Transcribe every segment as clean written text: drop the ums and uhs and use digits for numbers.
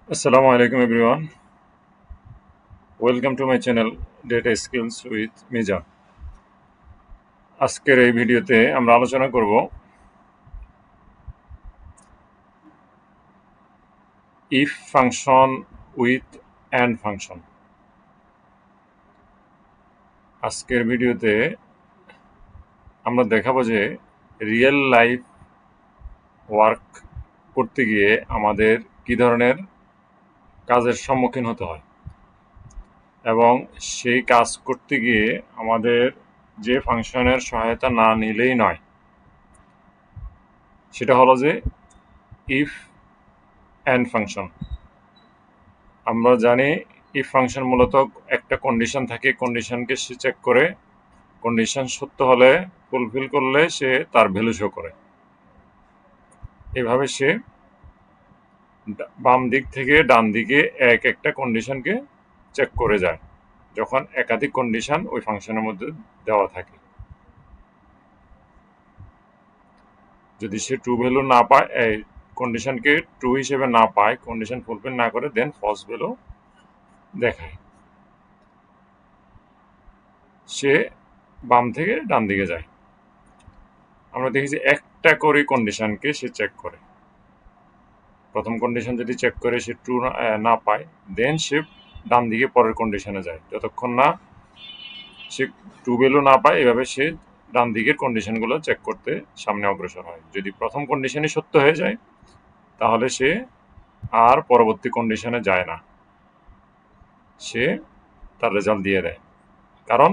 Assalamu alaikum everyone. Welcome to my channel Data Skills with Mija. আজকের এই ভিডিওতে আমরা আলোচনা করব if function with and function. আজকের ভিডিওতে আমরা দেখাবো যে রিয়েল লাইফ ওয়ার্ক করতে গিয়ে আমাদের কি ধরনের কাজের সম্মুখীন হতে হয় এবং সেই কাজ করতে গিয়ে আমাদের যে ফাংশনের সহায়তা না নিলেই নয়, সেটা হলো যে if and ফাংশন। আমরা জানি ইফ ফাংশন মূলত একটা কন্ডিশন থাকে, কন্ডিশনকে সে চেক করে, কন্ডিশন সত্য হলে ফুলফিল করলে সে তার ভ্যালু শো করে। এভাবে সে বাম দিক থেকে ডান দিকে এক একটা কন্ডিশনকে চেক করে যায় যখন একাধিক কন্ডিশন ওই ফাংশনের মধ্যে দেওয়া থাকে। যদি সে ট্রু ভ্যালু না পায়, এই কন্ডিশনকে ট্রু হিসেবে না পায়, কন্ডিশন ফুলফিল না করে, দেন ফলস ভ্যালু দেখায়। সে বাম থেকে ডান দিকে যায়। আমরা দেখেছি একটা করে কন্ডিশনকে সে চেক করে। প্রথম কন্ডিশন যদি চেক করে সে ট্রু না পায়, দেন সে ডান দিকে পরের কন্ডিশনে যায়। যতক্ষণ না সে ট্রু ভ্যালু না পায়, এভাবে সে ডান দিকের কন্ডিশনগুলো চেক করতে সামনে অগ্রসর হয়। যদি প্রথম কন্ডিশনই সত্য হয়ে যায়, তাহলে সে আর পরবর্তী কন্ডিশনে যায় না, সে তার রেজাল্ট দিয়ে দেয়। কারণ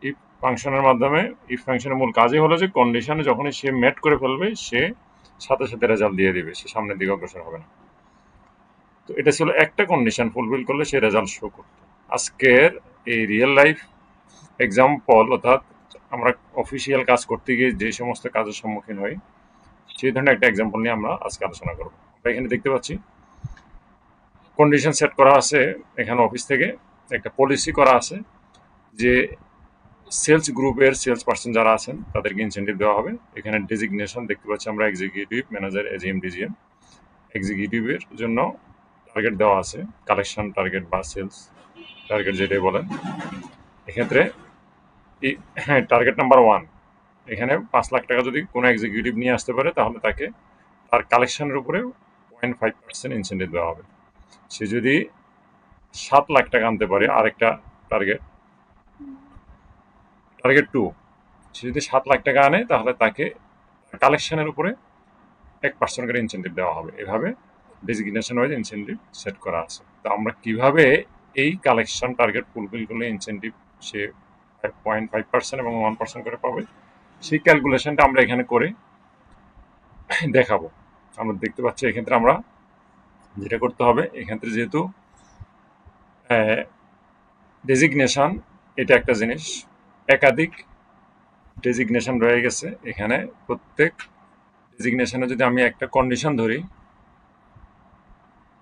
ইফ ফাংশনের মাধ্যমে, ইফ ফাংশনের মূল কাজই হলো যে কন্ডিশনে যখনই সে মেট করে ফেলবে, সে সাথে সাথে রেজাল্ট দিয়ে দিবে, সে সামনের দিকে অগ্রসর হবে না। তো এটা ছিল একটা কন্ডিশন ফুলফিল করলে সে রেজাল্ট শো করত। আজকের এই রিয়েল লাইফ এক্সাম্পল, অর্থাৎ আমরা অফিসিয়াল কাজ করতে গিয়ে যে সমস্ত কাজের সম্মুখীন হই, সেই ধরনের একটা এক্সাম্পল নিয়ে আমরা আজকে আলোচনা করব। আমরা এখানে দেখতে পাচ্ছি কন্ডিশন সেট করা আছে। এখানে অফিস থেকে একটা পলিসি করা আছে যে সেলস গ্রুপের সেলস পার্সন যারা আছেন তাদেরকে ইনসেন্টিভ দেওয়া হবে। এখানে ডেজিগনেশন দেখতে পাচ্ছি আমরা, এক্সিকিউটিভ, ম্যানেজার, এজিএম, ডিজিএম। এক্সিকিউটিভের জন্য টার্গেট দেওয়া আছে, কালেকশন টার্গেট বা সেলস টার্গেট যেটাই বলেন। এক্ষেত্রে হ্যাঁ, টার্গেট নাম্বার 1, এখানে 5 লাখ টাকা যদি কোনো এক্সিকিউটিভ নিয়ে আসতে পারে, তাহলে তাকে তার কালেকশনের উপরে 0.5% ইনসেন্টিভ দেওয়া হবে। সে যদি 7 লাখ টাকা আনতে পারে, আরেকটা টার্গেট, টার্গেট 2, সে যদি 7 লাখ টাকা আনে, তাহলে তাকে কালেকশনের উপরে 1% করে ইনসেন্টিভ দেওয়া হবে। এভাবে ডেজিগনেশন ওয়াইজ ইনসেন্টিভ সেট করা আছে। তো আমরা কিভাবে এই কালেকশন টার্গেট ফুলফিল করলে ইনসেন্টিভ সে 0.5% এবং 1% করে পাবে, সেই ক্যালকুলেশনটা আমরা এখানে করে দেখাবো। আমরা দেখতে পাচ্ছি এক্ষেত্রে আমরা যেটা করতে হবে, এক্ষেত্রে যেহেতু ডেজিগনেশন এটা একটা জিনিস, একাধিক ডেজিগনেশন রয়ে গেছে এখানে। প্রত্যেক ডেজিগনেশনে যদি আমি একটা কন্ডিশন ধরি,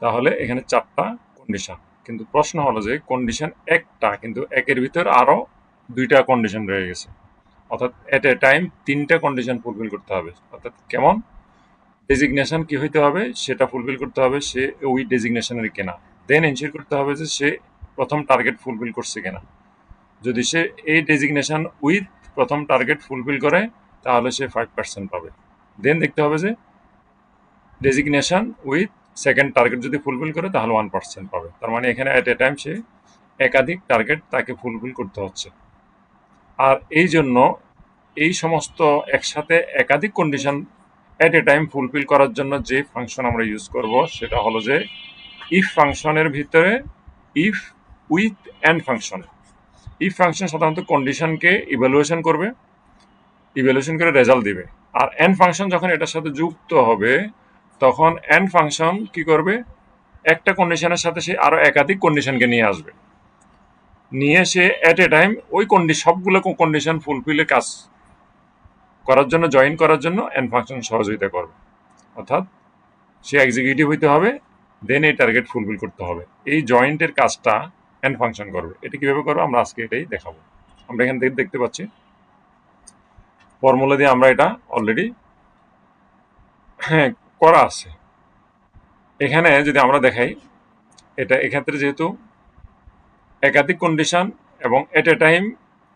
তাহলে এখানে 4টা কন্ডিশন। কিন্তু প্রশ্ন হলো যে কন্ডিশন একটা, কিন্তু একের ভিতর আরো 2টা কন্ডিশন রয়ে গেছে। অর্থাৎ এট এ টাইম 3টা কন্ডিশন ফুলফিল করতে হবে। অর্থাৎ কেমন, ডেজিগনেশন কি হইতে হবে সেটা ফুলফিল করতে হবে সে ওই ডেজিগনেশনের কিনা, দেন এনশিওর করতে হবে যে সে প্রথম টার্গেট ফুলফিল করছে কিনা। যদি সে এই ডেজিগনেশন উইথ প্রথম টার্গেট ফুলফিল করে, তাহলে সে 5% পাবে। দেন দেখতে হবে যে ডেজিগনেশন উইথ সেকেন্ড টার্গেট যদি ফুলফিল করে, তাহলে 1% পাবে। তার মানে এখানে এট এ টাইম সে একাধিক টার্গেট তাকে ফুলফিল করতে হচ্ছে। আর এই জন্য এই সমস্ত একসাথে একাধিক কন্ডিশন এট এ টাইম ফুলফিল করার জন্য যে ফাংশন আমরা ইউজ করব, সেটা হলো যে ইফ ফাংশনের ভিতরে if with and function. If function সাধারণত কন্ডিশনকে ইভ্যালুয়েশন করবে, ইভ্যালুয়েশন করে রেজাল্ট দিবে। আর এন্ড ফাংশন যখন এটার সাথে যুক্ত হবে, তখন এন্ড ফাংশন কি করবে, একটা কন্ডিশনের সাথে সে আরো একাধিক কন্ডিশনকে নিয়ে আসবে, নিয়ে সে এট এ টাইম ওই সবগুলো কন্ডিশন ফুলফিলে কাজ করার জন্য, জয়েন করার জন্য এন্ড ফাংশন সহযোগিতা করবে। অর্থাৎ সে এক্সিকিউটিভ হইতে হবে, দেন এই টার্গেট ফুলফিল করতে হবে। এই জয়েন্টের কাজটা এন্ড ফাংশন করবে। এটা কিভাবে করবো আমরা আজকে এটাই দেখাবো। আমরা এখান থেকে দেখতে পাচ্ছি ফর্মুলা দিয়ে আমরা এটা অলরেডি করা আছে। এখানে যদি আমরা দেখাই, এটা এক্ষেত্রে যেহেতু একাধিক কন্ডিশন এবং এট এ টাইম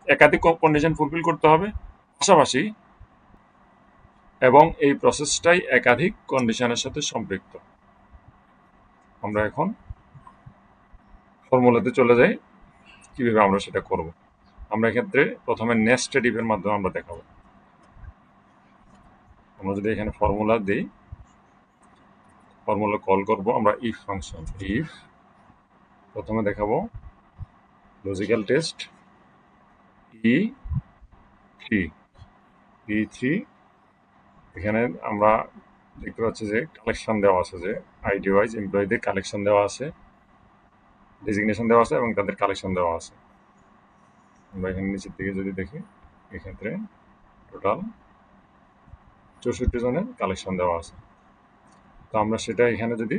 একাধিক কন্ডিশন ফুলফিল করতে হবে পাশাপাশি, এবং এই প্রসেসটাই একাধিক কন্ডিশনের সাথে সম্পৃক্ত। আমরা এখন ফর্মুলাতে চলে যাই কিভাবে আমরা সেটা করব। আমরা এক্ষেত্রে প্রথমে নেস্টেড ইফের মাধ্যমে আমরা দেখাবো। আমরা যদি এখানে ফর্মুলা দিই, ফর্মুলা কল করব আমরা ইফ ফাংশন। ইফ প্রথমে দেখাবো লজিক্যাল টেস্ট E3 এখানে আমরা দেখতে পাচ্ছি যে কালেকশন দেওয়া আছে, যে আইডি ওয়াইজ এমপ্লয়ীদের কালেকশন দেওয়া আছে, ডেজিগনেশন দেওয়া আছে এবং তাদের কালেকশন দেওয়া আছে। আমরা এখানে নিচের দিকে যদি দেখি, এক্ষেত্রে টোটাল 64 জনের কালেকশন দেওয়া আছে। তো আমরা সেটা এখানে যদি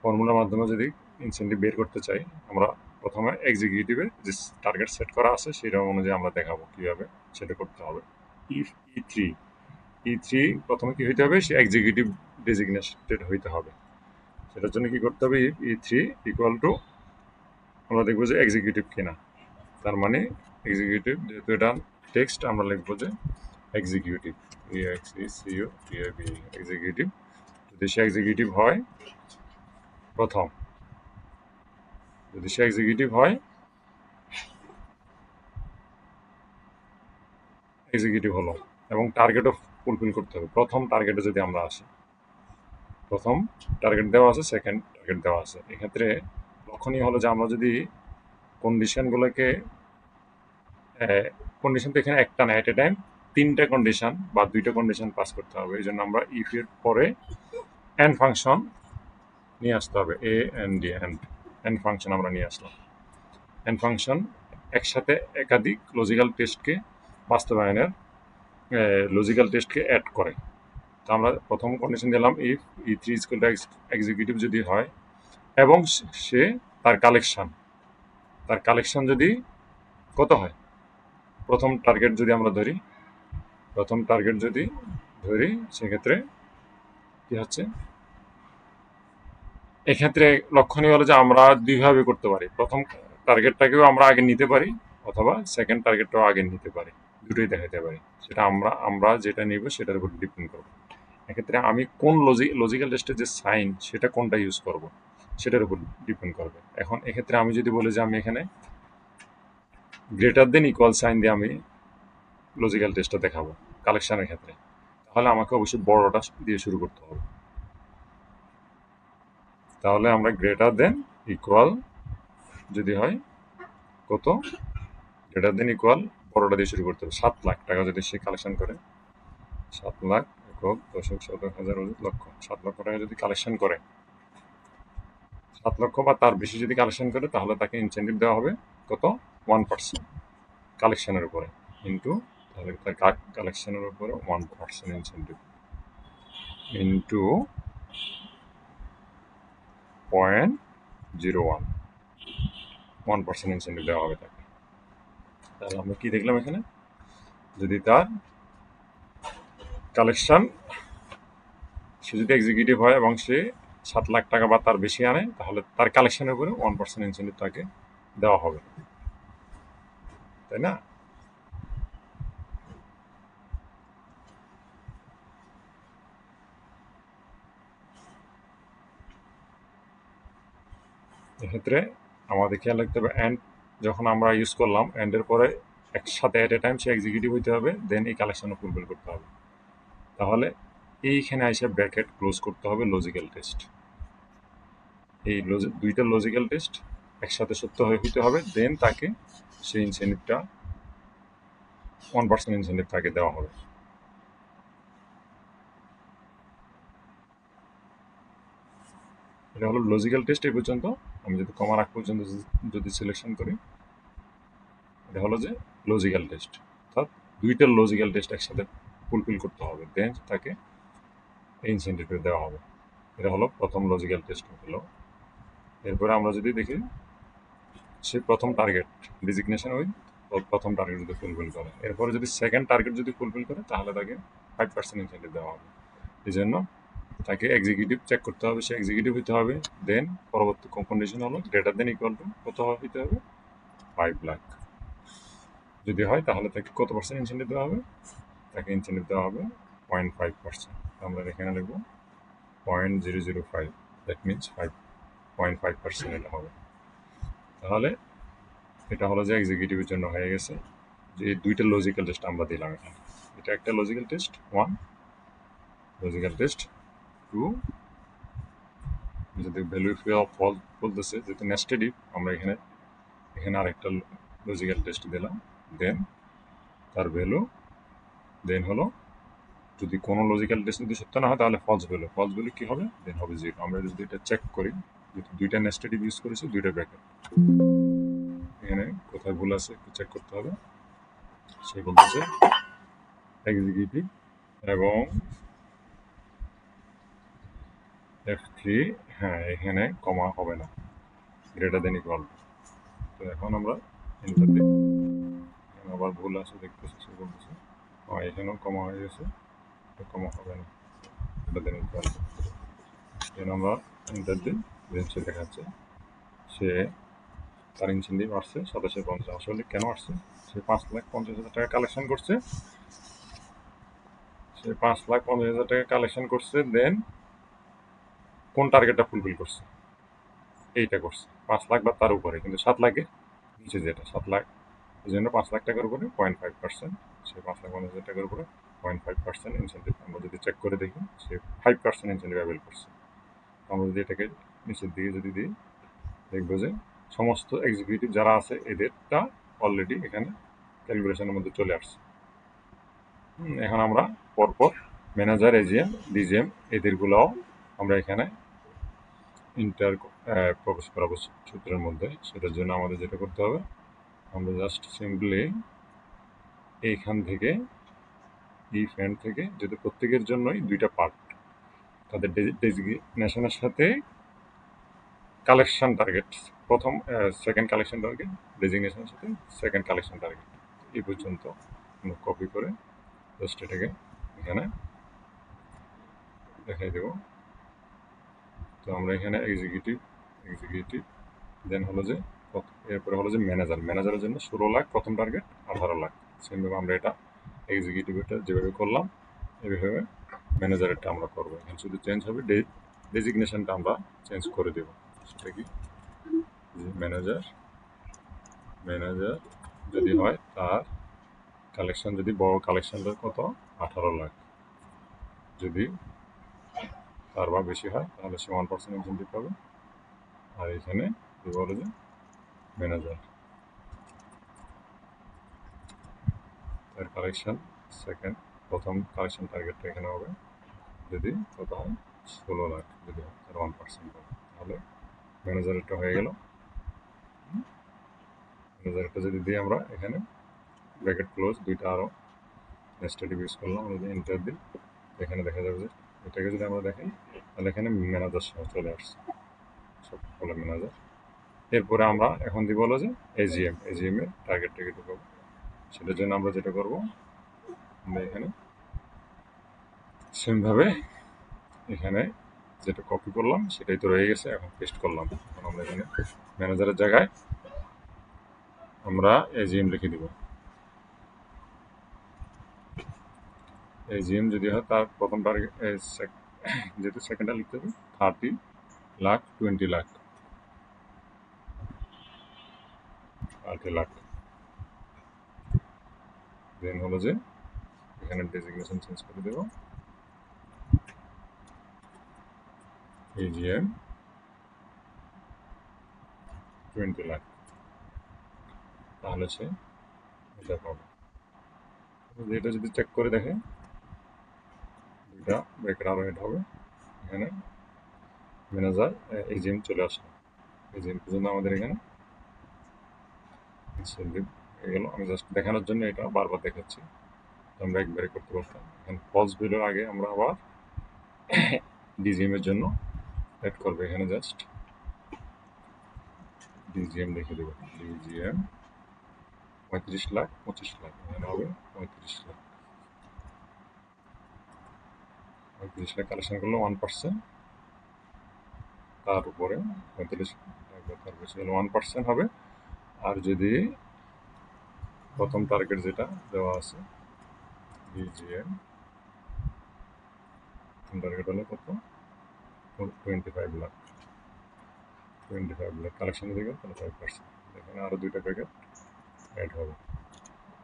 ফর্মুলার মাধ্যমে যদি ইনসেন্টিভ বের করতে চাই, আমরা প্রথমে এক্সিকিউটিভে যে টার্গেট সেট করা আছে সেটা অনুযায়ী আমরা দেখাবো কিভাবে সেটা করতে হবে। ইফ E3 প্রথমে কি হইতে হবে, সে এক্সিকিউটিভ ডেজিগনেটেড হইতে হবে। সেটার জন্য কি করতে হবে, ইফ E3 ইকুয়াল টু, আমরা দেখবো যে এক্সিকিউটিভ কিনা, তার মানে এক্সিকিউটিভ, যেহেতু এটা টেক্সট আমরা লিখবো যে এক্সিকিউটিভ, এক্সিকিউটিভ। যদি সে এক্সিকিউটিভ হয় প্রথম, যদি সে এক্সিকিউটিভ হয়, এক্সিকিউটিভ হলো এবং টার্গেটও ফুলফিল করতে হবে। প্রথম টার্গেটে যদি আমরা আসি, প্রথম টার্গেট দেওয়া আছে, সেকেন্ড টার্গেট দেওয়া আছে। এক্ষেত্রে লক্ষণীয় হলো যে আমরা যদি কন্ডিশনগুলোকে, কন্ডিশন তো এখানে একটা না, এট এ টাইম 3টা কন্ডিশন বা 2টা কন্ডিশন পাস করতে হবে। এই জন্য আমরা ইফ এর পরে এন্ড ফাংশন নিয়ে আসতে হবে, এন্ড ফাংশন আমরা নিয়ে আসলাম। এন্ড ফাংশন একসাথে একাধিক লজিক্যাল টেস্টকে বাস্তবায়নের লজিক্যাল টেস্টকে অ্যাড করে। তো আমরা প্রথম কন্ডিশন দিলাম if E3 equal to executive যদি হয় এবং সে তার কালেকশন যদি কত হয়, প্রথম টার্গেট যদি আমরা ধরি, সেক্ষেত্রে কি হচ্ছে, এক্ষেত্রে লক্ষণীয় হলো যে আমরা দুইভাবে করতে পারি। প্রথম টার্গেটটাকেও আমরা আগে নিতে পারি অথবা সেকেন্ড টার্গেটটাও আগে নিতে পারি, দুটোই দেখাতে পারি। সেটা আমরা যেটা নিব সেটার উপর ডিপেন্ড করবো। এক্ষেত্রে আমি কোন লজিক্যাল টেস্টের যে সাইন সেটা কোনটা ইউজ করব সেটার উপর ডিপেন্ড করবে। এখন এক্ষেত্রে আমি যদি বলি যে আমি এখানে গ্রেটার দেন ইকুয়াল সাইন দিয়ে আমি লজিক্যাল টেস্টটা দেখাবো কালেকশনের ক্ষেত্রে, তাহলে আমাকে অবশ্যই বড়টা দিয়ে শুরু করতে হবে। তাহলে আমরা গ্রেটার দেন ইকুয়াল যদি হয় কত, গ্রেটার দেন ইকুয়াল বড়টা দিয়ে শুরু করতে হবে। 7 লাখ টাকা যদি সে কালেকশন করে, 7 লাখ একক দশক শতক হাজার লক্ষ, 7 লক্ষ টাকা যদি কালেকশন করে, 7 লক্ষ বা তার বেশি যদি কালেকশন করে, তাহলে তাকে ইনসেন্টিভ দেওয়া হবে কত, 1% কালেকশনের উপরে, ইন্টু, তাহলে তার কালেকশনের উপরে 1% ইনসেন্টিভ ইন্টু 0.01, 1% ইনসেন্টিভ দেওয়া হবে তাকে। তাহলে আমরা কি দেখলাম এখানে, যদি তার কালেকশন, সে যদি এক্সিকিউটিভ হয় এবং সে 7 লাখ টাকা বা তার বেশি আনে, তাহলে তার কালেকশনের উপরে 1% ইনসেন্টিভ তাকে দেওয়া হবে, তাই না? এক্ষেত্রে আমাদের খেয়াল রাখতে হবে, অ্যান্ড যখন আমরা ইউজ করলাম, অ্যান্ডের পরে একসাথে এট এ টাইম সে এক্সিকিউটিভ হইতে হবে, দেন এই কালেকশনও ফুলফিল করতে হবে। তাহলে এইখানে এসে ব্র্যাকেট ক্লোজ করতে হবে লজিক্যাল টেস্ট। এই দুইটা লজিক্যাল টেস্ট একসাথে সত্য হইতে হবে, দেন তাকে সেই ইনসেন্টিভটা 1% ইনসেন্টিভ তাকে দেওয়া হবে। এটা হলো লজিক্যাল টেস্ট। এই পর্যন্ত আমি যদি কমার আগ পর্যন্ত যদি সিলেকশন করি, এটা হলো যে লজিক্যাল টেস্ট, অর্থাৎ দুইটা লজিক্যাল টেস্ট একসাথে ফুলফিল করতে হবে, দেন তাকে ইনসেন্টিভ দেওয়া হবে। এটা হলো প্রথম লজিক্যাল টেস্ট হলো। এরপরে আমরা যদি দেখি, সে প্রথম টার্গেট ডিজিগনেশন উইথ প্রথম টার্গেট যদি ফুলফিল করে, এরপরে যদি সেকেন্ড টার্গেট যদি ফুলফিল করে, তাহলে তাকে 5% ইনসেন্টিভ দেওয়া হবে। এই জন্য তাকে এক্সিকিউটিভ চেক করতে হবে, সে এক্সিকিউটিভ হতে হবে। দেন পরবর্তী কন্ডিশন হলো গ্রেটার দেন ইকুয়াল টু কত হতে হবে, 5 লাখ। যদি হয় তাহলে তাকে কত পার্সেন্ট ইনসেন্টিভ দেওয়া হবে, তাকে ইনসেন্টিভ দেওয়া হবে 0.5%। আমরা এখানে লিখবো 0.005, দ্যাট মিনস 5.5% এটা হবে। তাহলে এটা হলো যে এক্সিকিউটিভের জন্য হয়ে গেছে। যে দুইটা লজিক্যাল টেস্ট আমরা দিলাম এখানে, এটা একটা লজিক্যাল টেস্ট 1, লজিক্যাল টেস্ট 2। যদি ভ্যালু ফল বলতেছে যেহেতু নেস্টেড ইফ, আমরা এখানে আরেকটা লজিক্যাল টেস্ট দিলাম। দেন তার ভ্যালু, দেন হলো যদি কোনো লজিক্যাল টেস্ট যদি সত্য না হয় তাহলে ফলস ভ্যালু কি হবে, দেন হবে 0। আমরা যদি এটা চেক করি, যেহেতু দুইটা নেস্টেড ইফ ইউজ করেছি, দুইটা ব্র্যাকেট, এখানে কোথায় ভুল আছে একটু চেক করতে হবে। সে বলতেছে এক্সিকিউটিভ এবং F3, হ্যাঁ এখানে কমা হবে না, গ্রেটার দেন ইকুয়াল। তো এখন আমরা এন্টার দিই, এখানে আবার ভুল আছে দেখতেছি, সে বলতেছে এখানেও কমা হয়ে গেছে, কমা হবে না, গ্রেটার দেন ইকুয়াল। দেন আমরা এন্টার দিই, দেন সে দেখাচ্ছে সে তার ইনসেন্টিভ আসছে 2750। আসলে কেন আসছে, সে 5,50,000 টাকা কালেকশন করছে, সে 5,50,000 টাকা কালেকশন করছে। দেন কোন টার্গেটটা ফুলফিল করছে, এইটা করছে 5 লাখ বা তার উপরে, কিন্তু 7 লাখের নিচে যেটা 7 লাখ, এই জন্য 5 লাখ টাকার উপরে 0.5%, সে 5,50,000 টাকার উপরে 0.5% ইনসেন্টিভ। আমরা যদি চেক করে দেখি সে 5% ইনসেন্টিভ অ্যাভেল করছে। আমরা যদি এটাকে নিচের দিকে যদি দিই, দেখবো যে সমস্ত এক্সিকিউটিভ যারা আছে এদেরটা অলরেডি এখানে ক্যালকুলেশনের মধ্যে চলে আসছে। এখন আমরা পরপর ম্যানেজার, এজিএম, ডিজিএম এদেরগুলোও আমরা এখানে ইন্টার প্রবেশ করাবো সূত্রের মধ্যে। সেটার জন্য আমাদের যেটা করতে হবে, আমরা জাস্ট সিম্পলি এইখান থেকে ইফ এন্ড থেকে, যদি প্রত্যেকের জন্যই দুইটা পার্ট, তাদের ডেজিগনেশনের সাথে কালেকশন টার্গেট, প্রথম সেকেন্ড কালেকশন টার্গেট, ডেজিগনেশনের সাথে সেকেন্ড কালেকশন টার্গেট, এই পর্যন্ত আমরা কপি করে জাস্ট এটাকে এখানে দেখাই দেব। তো আমরা এখানে এক্সিকিউটিভ দেন হলো যে এরপরে হলো যে ম্যানেজারের জন্য 16 লাখ প্রথম টার্গেট, 18 লাখ। সেমভাবে আমরা এটা এক্সিকিউটিভটা যেভাবে করলাম এইভাবে ম্যানেজারেরটা আমরা করবো। এখানে শুধু চেঞ্জ হবে ডেজিগনেশনটা আমরা চেঞ্জ করে দেব। সেটা কি, ম্যানেজার যদি হয় তার কালেকশন, যদি বড় কালেকশনটা কত 18 লাখ, যদি তার বা বেশি হয় তাহলে সে 1% ইনসেন্টিভ পাবে। আর এখানে বলে যে ম্যানেজার তার কালেকশন সেকেন্ড, প্রথম কালেকশন টার্গেটটা এখানে হবে যদি কত হয় 16 লাখ, যদি হয় তার 1% পাবে। তাহলে ম্যানেজারেরটা হয়ে গেল। ম্যানেজারটা যদি দিই আমরা এখানে ব্র্যাকেট ক্লোজ, দুইটা আরও নেস্টেড ইউজ করলাম, আমরা যদি এন্টার দিই এখানে দেখা যাবে যে এটাকে যদি আমরা দেখাই তাহলে এখানে ম্যানেজার সহ চলে আসছে, সবগুলো ম্যানেজার। এরপরে আমরা এখন দিব হলো যে এজিএম এর টার্গেটটাকে ঢুকাবো। সেটার জন্য আমরা যেটা করবো, আমরা এখানে সেমভাবে এখানে যেটা কপি করলাম সেটাই তো রয়ে গেছে, এখন পেস্ট করলাম। এখন আমরা এখানে ম্যানেজারের জায়গায় আমরা এজিএম লিখে দিব। এজিএম যদি হয় তার প্রথম টার্গেট, যেহেতু সেকেন্ডটা লিখতে হবে 30 লাখ 20 লাখ 30 লাখ। দেন হলো যে এখানে ডেজিগনেশন চেঞ্জ করে দেব, এজিএম 20 লাখ, তাহলে সে এটা পাবে। এটা যদি চেক করে দেখে দুইটা ব্র্যাকেট আরও এড হবে, এখানে ম্যানেজার এজিএম চলে আসে, এজিএম পর্যন্ত আমাদের এখানে ইনসেন্টিভ হয়ে গেল। আমি জাস্ট দেখানোর জন্য এটা বারবার দেখাচ্ছি, আমরা একবারে করতে পারতাম। এখানে ফলস ভ্যালুর আগে আমরা আবার ডিজিএম এর জন্য অ্যাড করবো, এখানে জাস্ট ডিজিএম লিখে দেবো, ডিজিএম 35 লাখ 25 লাখ, এখানে হবে 35 লাখ। $35 লাখ কালেকশন করলো 1%, তার উপরে 35 তার বেশি হলে 1% হবে। আর যদি প্রথম টার্গেট যেটা দেওয়া আছে বিজিএম, প্রথম টার্গেট হলো কত, 25 লাখ, 25 লাখ কালেকশন দিকে তাহলে 5%, এখানে আরও 2টা প্যাকেট অ্যাড হবে।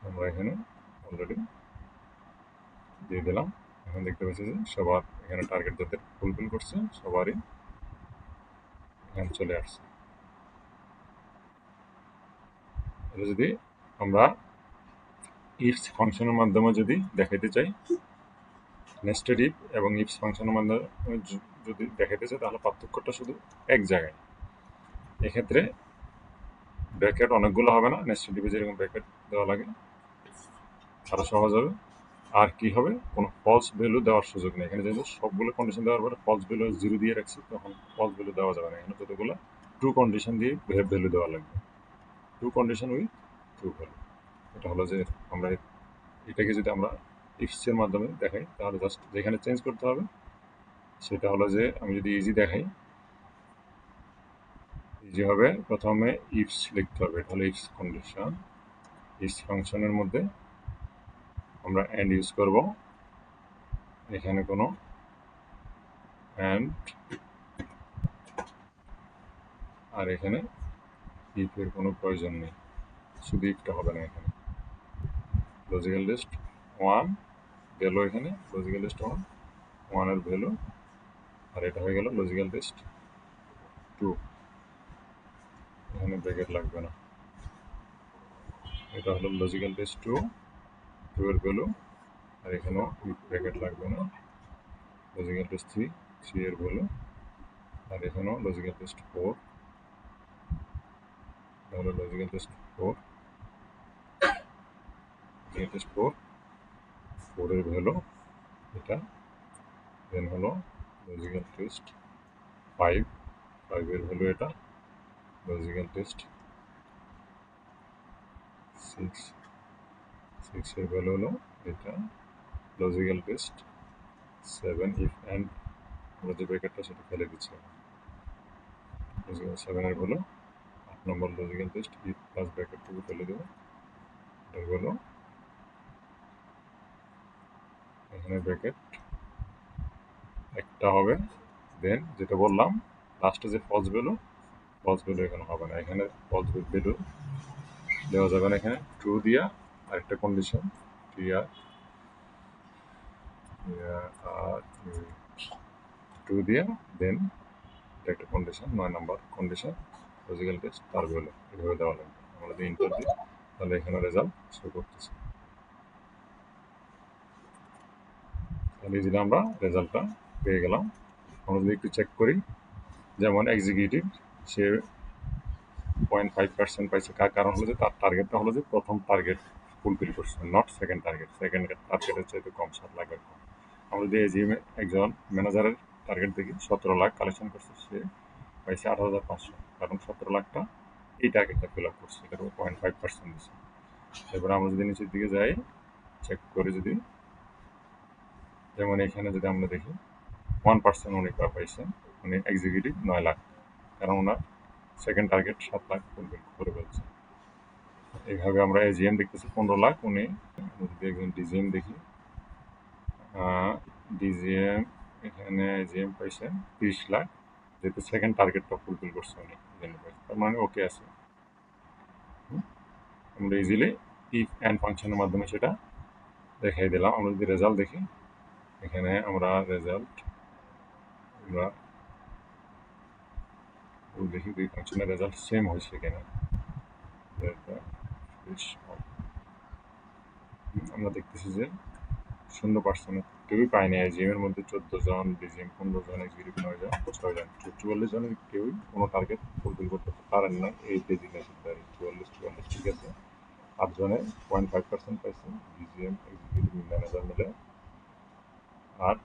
আমরা এখানে অলরেডি দিয়ে দিলাম। এখন দেখতে পাচ্ছি যে সবার এখানে টার্গেট যাদের ফুলফিল করছে সবারই এখানে চলে আসছে। এটা যদি আমরা ইফস ফাংশনের মাধ্যমে যদি দেখাতে চাই, নেস্টেড ইফ এবং ইফস ফাংশনের মাধ্যমে যদি দেখাতে চাই তাহলে পার্থক্যটা শুধু এক জায়গায়। এক্ষেত্রে ব্র্যাকেট অনেকগুলো হবে না, নেস্টেড ইফে যেরকম ব্র্যাকেট দেওয়া লাগে আরও সহজ হবে। আর কি হবে, কোনো ফলস ভ্যালু দেওয়ার সুযোগ নেই। এখানে যেহেতু সবগুলো কন্ডিশন দেওয়ার পরে ফলস ভ্যালু 0 দিয়ে রাখছি, তখন ফলস ভ্যালু দেওয়া যাবে না। এখানে যতগুলো ট্রু কন্ডিশন দিয়ে ভ্যালু দেওয়া লাগবে, true condition with true value. এটা হলো যে আমরা এটাকে যদি আমরা ইফসের মাধ্যমে দেখাই তাহলে জাস্ট যেখানে চেঞ্জ করতে হবে সেটা হলো যে আমি যদি ইজি দেখাই, ইজি হবে প্রথমে ইফস লিখতে হবে। এটা হলো ইফস কন্ডিশন। ইফস ফাংশনের মধ্যে আমরা অ্যান্ড ইউজ করব, এখানে কোনো অ্যান্ড আর এখানে ইফের কোনো প্রয়োজন নেই, শুধু ইফটা হবে না। এখানে লজিক্যাল লিস্ট 1 গেল, এখানে লজিক্যাল লিস্ট 1 এর ভ্যালু, আর এটা হয়ে গেল লজিক্যাল লিস্ট 2, এখানে ব্র্যাকেট লাগবে না। এটা হলো লজিক্যাল লিস্ট 2 এর ভ্যালু, আর এখানেও ব্র্যাকেট লাগবে না। লজিক্যাল লিস্ট 3 এর ভ্যালু, আর এখানেও লজিক্যাল লিস্ট 4, তাহলে লজিক্যাল লিস্ট 4, লজিক্যাল লিস্ট 4 এর ভ্যালু এটা, দেন হলো লজিক্যাল লিস্ট 5 এর ভ্যালু এটা, লজিক্যাল লিস্ট 6 এর ভ্যালু হলো এটা, লজিক্যাল লিস্ট 7 ইফ অ্যান্ড আমরা যে ব্র্যাকেটটা সেটা ফেলে দিচ্ছি। লজিক্যাল 7 এর value 8 number logical list if plus ব্র্যাকেটটুকু ফেলে দেবো, এটার ভ্যালু এখানে ব্র্যাকেট একটা হবে। দেন যেটা বললাম লাস্টে যে ফলস ভ্যালু এখানে হবে না, এখানে ফলস ভ্যালু দেওয়া যাবে না। এখানে ট্রু দিয়া আরেকটা কন্ডিশন ট্রু দিয়া দেন একটা কন্ডিশন 9 নম্বর কন্ডিশন লজিক্যাল টেস্ট তার ভ্যালু এভাবে দেওয়া লাগবে। আমরা যদি ইন্টার দিই তাহলে এখানে রেজাল্ট শো করতেছে। তাহলে যদি আমরা রেজাল্টটা পেয়ে গেলাম, আমরা যদি একটু চেক করি, যেমন এক্সিকিউটিভ সে 0.5% পাইছে, কারণ হলো যে তার টার্গেটটা হলো যে প্রথম টার্গেট ফুলফিল করছে, নট সেকেন্ড টার্গেট। সেকেন্ড টার্গেটের চাইতে কম, 7 লাখের কম। আমরা যদি এজিএম একজন ম্যানেজারের টার্গেট দেখি 17 লাখ কালেকশন করছে, সে পাইছে 8,500, কারণ 17 লাখটা এই টার্গেটটা ফিল আপ করছে, এটার 0.5% দিচ্ছে। এবার আমরা যদি নিচের দিকে যাই চেক করে, যদি যেমন এখানে যদি আমরা দেখি 1% উনি পাইছেন, উনি এক্সিকিউটিভ 9 লাখ, কারণ ওনার সেকেন্ড টার্গেট 7 লাখ ফুলফিল করে ফেলছে। এইভাবে আমরা এজিএম দেখতেছি 15 লাখ, উনি যদি একজন ডিজিএম দেখি, ডিজিএম এখানে এজিএম পাইছেন 30 লাখ, যেহেতু সেকেন্ড টার্গেটটা ফুলফিল করছে উনি, তার মানে ওকে আছে। আমরা ইজিলি ইফ অ্যান্ড ফাংশনের মাধ্যমে সেটা দেখাই দিলাম। আমরা যদি রেজাল্ট দেখি, এখানে আমরা রেজাল্ট আমরা দেখি দুই ফাংশনের রেজাল্ট সেম হয়েছে কিনা। আমরা দেখতেছি যে 0% কেউই পায়নি। আইজিএম এর মধ্যে 14 জন, ডিজিএম 15 জন, এক্সিকিউটিভ 9 জন, 6 জন, 44 জনের কেউই কোনো টার্গেট ফুলফিল করতে পারেন না এই ডেজিগনেশন দ্বারা। 44 ঠিক আছে। 8 জনে 0.5% পাইছে, ডিজিএম এক্সিকিউটিভ ম্যানেজার মিলে 8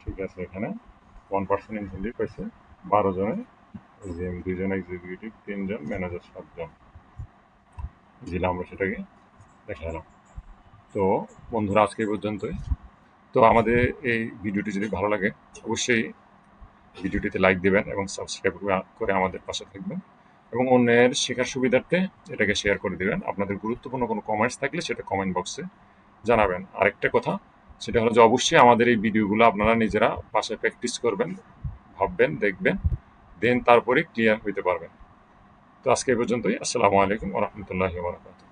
ঠিক আছে। এখানে 1% ইনসেন্টিভ পাইছে 12 জনে, এজিএম 2 জন, এক্সিকিউটিভ 3 জন, ম্যানেজার 7 জন। জিলা আমরা সেটাকে দেখালাম। তো বন্ধুরা আজকে এই পর্যন্তই। তো আমাদের এই ভিডিওটি যদি ভালো লাগে অবশ্যই ভিডিওটিতে লাইক দেবেন এবং সাবস্ক্রাইব করে আমাদের পাশে থাকবেন এবং অন্যের শেখার সুবিধার্থে এটাকে শেয়ার করে দিবেন। আপনাদের গুরুত্বপূর্ণ কোনো কমেন্টস থাকলে সেটা কমেন্ট বক্সে জানাবেন। আরেকটা কথা, সেটা হলো যে অবশ্যই আমাদের এই ভিডিওগুলো আপনারা নিজেরা বাসায় প্র্যাকটিস করবেন, ভাববেন, দেখবেন, দেন তারপরে ক্লিয়ার হইতে পারবেন। তো আজকে এই পর্যন্তই। আসসালামু আলাইকুম ওয়া রাহমাতুল্লাহি ওয়া বারাকাতুহু।